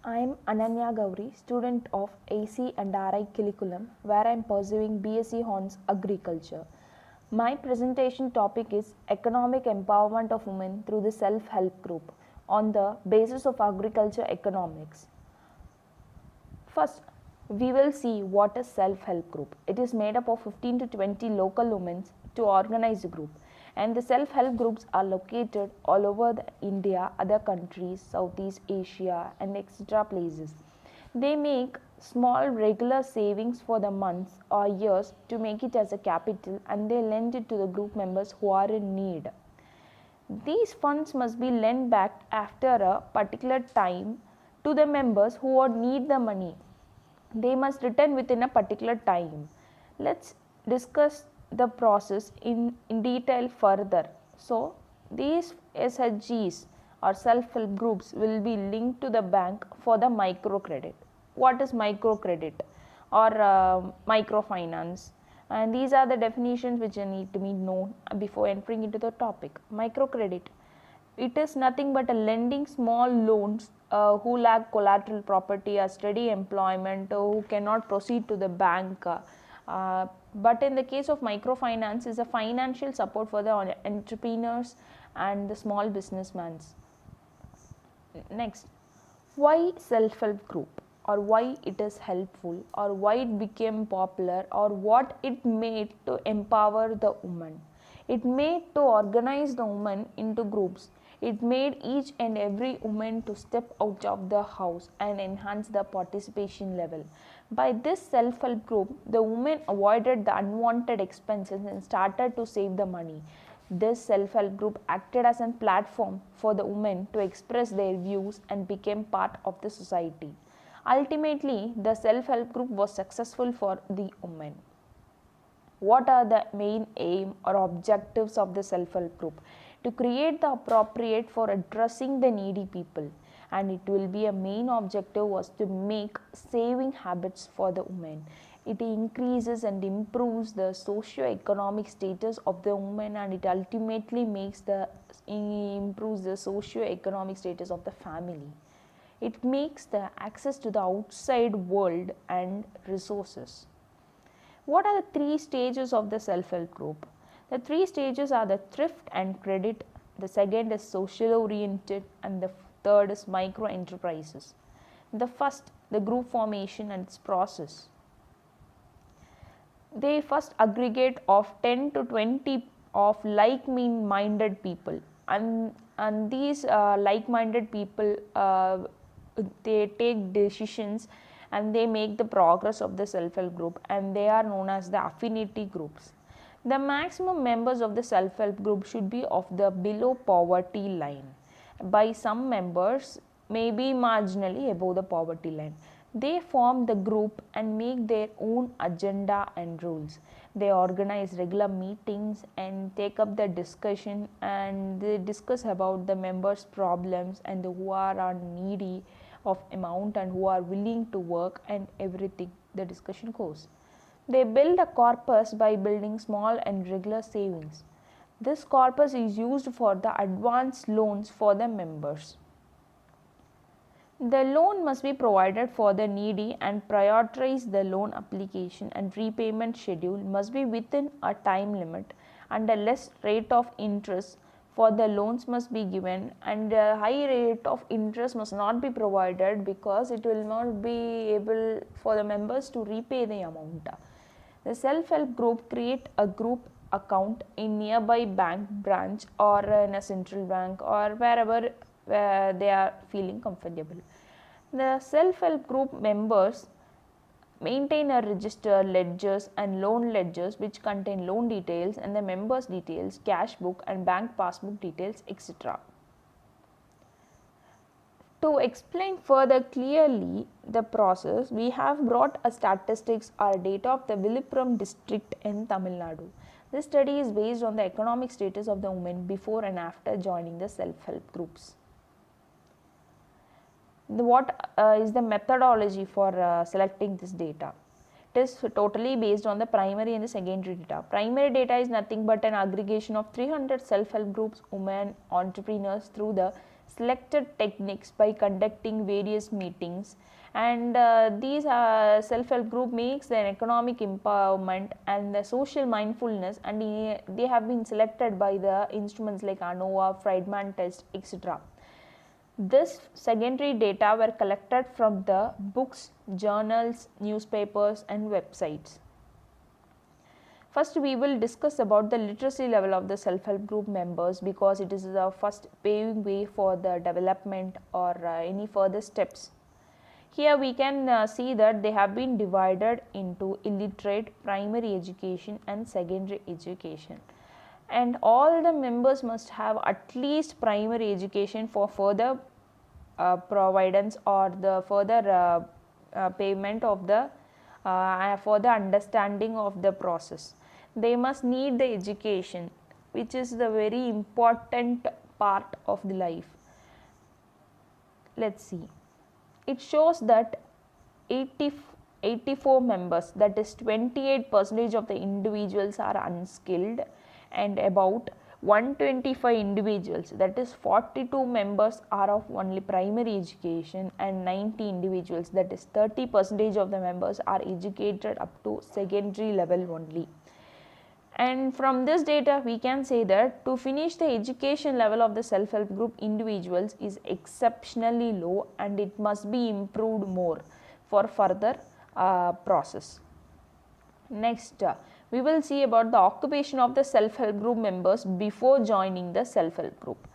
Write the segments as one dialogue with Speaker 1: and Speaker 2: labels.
Speaker 1: I am Ananya Gauri, student of AC and RI curriculum, where I am pursuing BSc Honors Agriculture. My presentation topic is Economic Empowerment of Women through the Self-Help Group on the basis of agriculture economics. First, we will see what is self-help group. It is made up of 15 to 20 local women to organize a group, and the self-help groups are located all over India, other countries, Southeast Asia, and etc. places. They make small regular savings for the months or years to make it as a capital, and they lend it to the group members who are in need. These funds must be lent back after a particular time to the members who would need the money. They must return within a particular time. Let's discuss the process in detail further. So, these SHGs or self-help groups will be linked to the bank for the microcredit. What is microcredit or microfinance? And these are the definitions which need to be known before entering into the topic. Microcredit, it is nothing but a lending small loans who lack collateral property or steady employment who cannot proceed to the bank. But in the case of microfinance is a financial support for the entrepreneurs and the small businessmen. Next, why self-help group, or why it is helpful, or why it became popular, or what it made to empower the woman. It made to organize the woman into groups. It made each and every woman to step out of the house and enhance the participation level. By this self-help group, the women avoided the unwanted expenses and started to save the money. This self-help group acted as a platform for the women to express their views and became part of the society. Ultimately, the self-help group was successful for the women. What are the main aim or objectives of the self-help group? To create the appropriate for addressing the needy people, and it will be a main objective was to make saving habits for the women. It increases and improves the socio-economic status of the woman, and it ultimately improves the socio-economic status of the family. It makes the access to the outside world and resources. What are the three stages of the self-help group? The three stages are the thrift and credit, the second is social oriented, and the third is micro enterprises. The first, the group formation and its process. They first aggregate of 10 to 20 of like-minded people, and these like-minded people they take decisions and they make the progress of the self-help group, and they are known as the affinity groups. The maximum members of the self-help group should be of the below poverty line. By some members may be marginally above the poverty line. They form the group and make their own agenda and rules. They organize regular meetings and take up the discussion, and they discuss about the members' problems and who are needy of amount and who are willing to work, and everything the discussion goes. They build a corpus by building small and regular savings. This corpus is used for the advance loans for the members. The loan must be provided for the needy, and prioritize the loan application and repayment schedule must be within a time limit, and a less rate of interest for the loans must be given, and a high rate of interest must not be provided because it will not be able for the members to repay the amount. The self-help group create a group account in nearby bank branch or in a central bank or wherever they are feeling comfortable. The self-help group members maintain a register, ledgers and loan ledgers which contain loan details and the members' details, cash book and bank passbook details, etc. To explain further clearly the process, we have brought a statistics or data of the Villupuram district in Tamil Nadu. This study is based on the economic status of the women before and after joining the self-help groups. What is the methodology for selecting this data? It is totally based on the primary and the secondary data. Primary data is nothing but an aggregation of 300 self-help groups, women entrepreneurs through the selected techniques by conducting various meetings, and these self-help group makes the economic empowerment and the social mindfulness, and they have been selected by the instruments like ANOVA, Friedman test, etc. This secondary data were collected from the books, journals, newspapers and websites. First, we will discuss about the literacy level of the self-help group members, because it is the first paving way for the development or any further steps. Here we can see that they have been divided into illiterate, primary education and secondary education. And all the members must have at least primary education for further providence or the further payment of the further understanding of the process. They must need the education, which is the very important part of the life. Let's see. It shows that 84 members, that is 28% of the individuals are unskilled, and about 125 individuals, that is 42 members are of only primary education, and 90 individuals, that is 30% of the members are educated up to secondary level only. And from this data we can say that to finish the education level of the self-help group individuals is exceptionally low, and it must be improved more for further process. Next, we will see about the occupation of the self-help group members before joining the self-help group.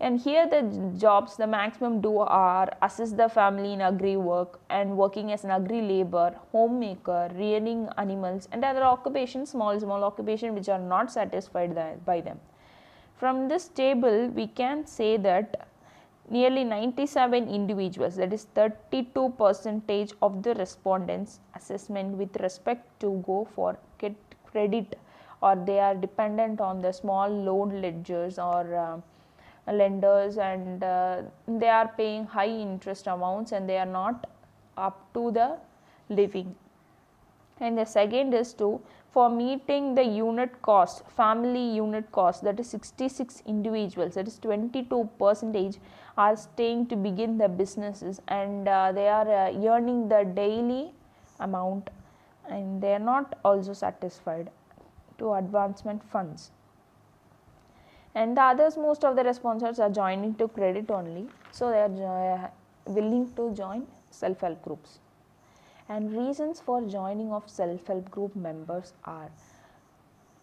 Speaker 1: And here the jobs the maximum do are assist the family in agri work and working as an agri labor, homemaker, rearing animals, and other occupations, small occupations which are not satisfied by them. From this table we can say that nearly 97 individuals, that is 32% of the respondents assessment with respect to go for get credit, or they are dependent on the small loan ledgers or lenders, and they are paying high interest amounts and they are not up to the living. And the second is to for meeting the unit cost, family unit cost, that is 66 individuals, that is 22% are staying to begin the businesses, and they are earning the daily amount, and they are not also satisfied to advancement funds. And the others, most of the respondents are joining to credit only, so they are willing to join self-help groups. And reasons for joining of self-help group members are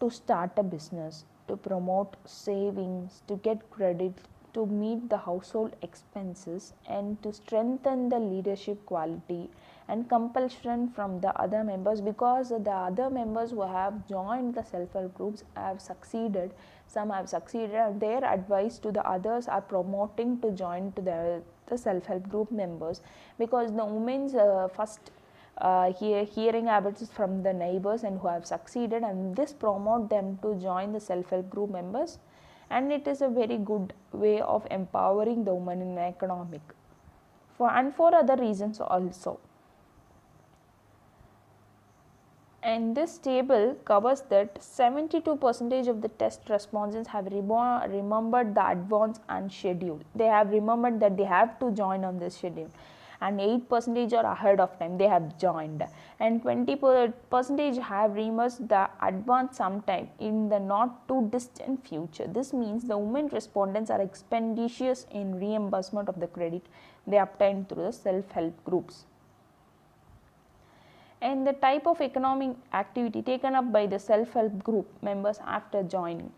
Speaker 1: to start a business, to promote savings, to get credit, to meet the household expenses, and to strengthen the leadership quality, and compulsion from the other members, because the other members who have joined the self-help groups have succeeded, some have succeeded, and their advice to the others are promoting to join to the self-help group members, because the women's first hearing habits from the neighbors and who have succeeded, and this promote them to join the self-help group members, and it is a very good way of empowering the woman in the economic and for other reasons also. And this table covers that 72% of the test respondents have remembered the advance and schedule. They have remembered that they have to join on this schedule, and 8% are ahead of time, they have joined, and 20% have remembered the advance sometime in the not too distant future. This means the women respondents are expeditious in reimbursement of the credit they obtained through the self-help groups. And the type of economic activity taken up by the self-help group members after joining.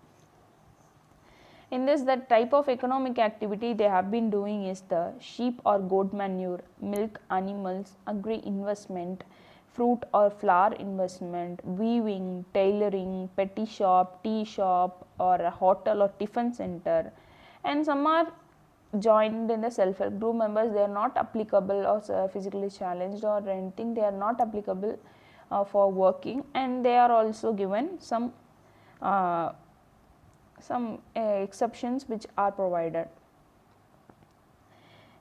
Speaker 1: In this, the type of economic activity they have been doing is the sheep or goat manure, milk animals, agri investment, fruit or flower investment, weaving, tailoring, petty shop, tea shop, or a hotel or tiffin center. And some are joined in the self-help group members, they are not applicable or physically challenged or anything, they are not applicable for working, and they are also given some exceptions which are provided.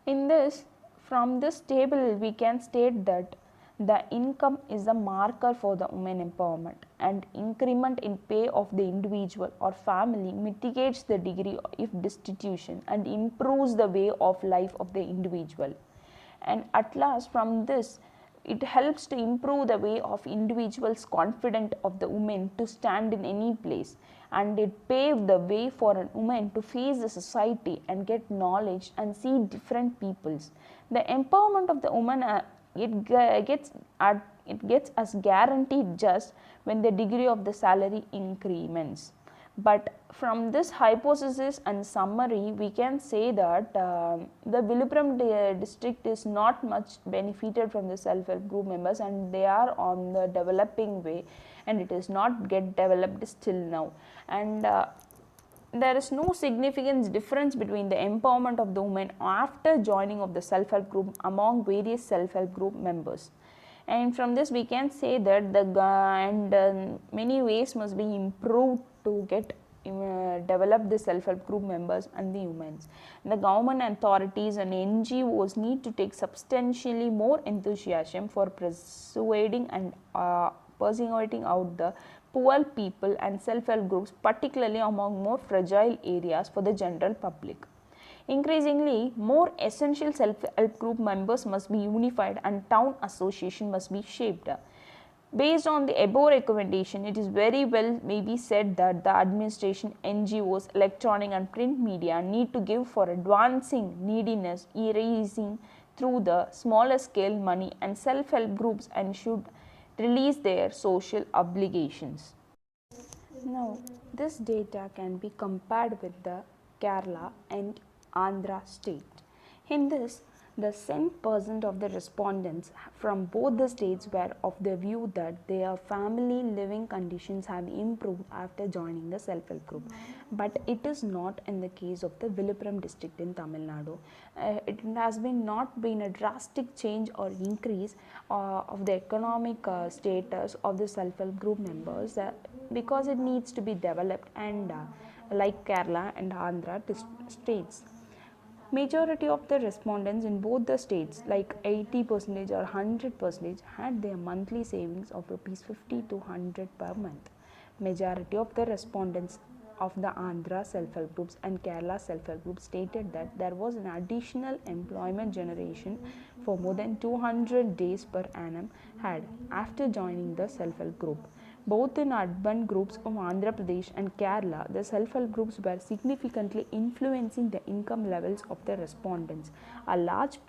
Speaker 1: In this, from this table we can state that The income is a marker for the women empowerment, and increment in pay of the individual or family mitigates the degree of destitution and improves the way of life of the individual. And at last, from this, it helps to improve the way of individuals confident of the women to stand in any place, and it paved the way for a woman to face the society and get knowledge and see different peoples. The empowerment of the woman it gets as guaranteed just when the degree of the salary increments. But from this hypothesis and summary, we can say that the Villupuram district is not much benefited from the self-help group members, and they are on the developing way, and it is not get developed still now. And there is no significant difference between the empowerment of the women after joining of the self-help group among various self-help group members. And from this we can say that many ways must be improved to get develop the self-help group members and the women. The government authorities and NGOs need to take substantially more enthusiasm for persuading and persuading out the poor people and self-help groups, particularly among more fragile areas for the general public. Increasingly, more essential self-help group members must be unified and town association must be shaped. Based on the above recommendation, it is very well may be said that the administration, NGOs, electronic and print media need to give for advancing neediness, erasing through the smaller scale money and self-help groups, and should release their social obligations. Now, this data can be compared with the Kerala and Andhra state. In this, the 10% of the respondents from both the states were of the view that their family living conditions have improved after joining the self-help group. But it is not in the case of the Villupuram district in Tamil Nadu. It has not been a drastic change or increase of the economic status of the self-help group members because it needs to be developed, and like Kerala and Andhra states. Majority of the respondents in both the states, like 80% or 100%, had their monthly savings of rupees 50 to 100 per month. Majority of the respondents of the Andhra self-help groups and Kerala self-help groups stated that there was an additional employment generation for more than 200 days per annum had after joining the self-help group. Both in urban groups of Andhra Pradesh and Kerala, the self-help groups were significantly influencing the income levels of the respondents. A large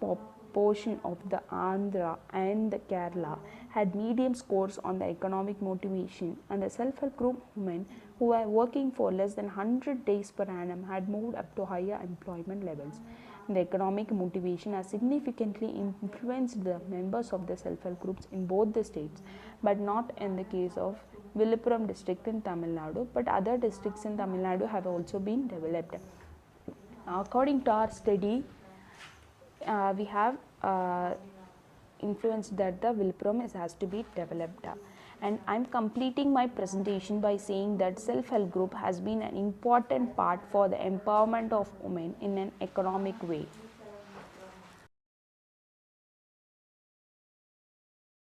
Speaker 1: portion of the Andhra and the Kerala had medium scores on the economic motivation, and the self-help group women who were working for less than 100 days per annum had moved up to higher employment levels. The economic motivation has significantly influenced the members of the self-help groups in both the states, but not in the case of Villupuram district in Tamil Nadu, but other districts in Tamil Nadu have also been developed. According to our study, we have influenced that the Villupuram has to be developed. And I am completing my presentation by saying that self-help group has been an important part for the empowerment of women in an economic way.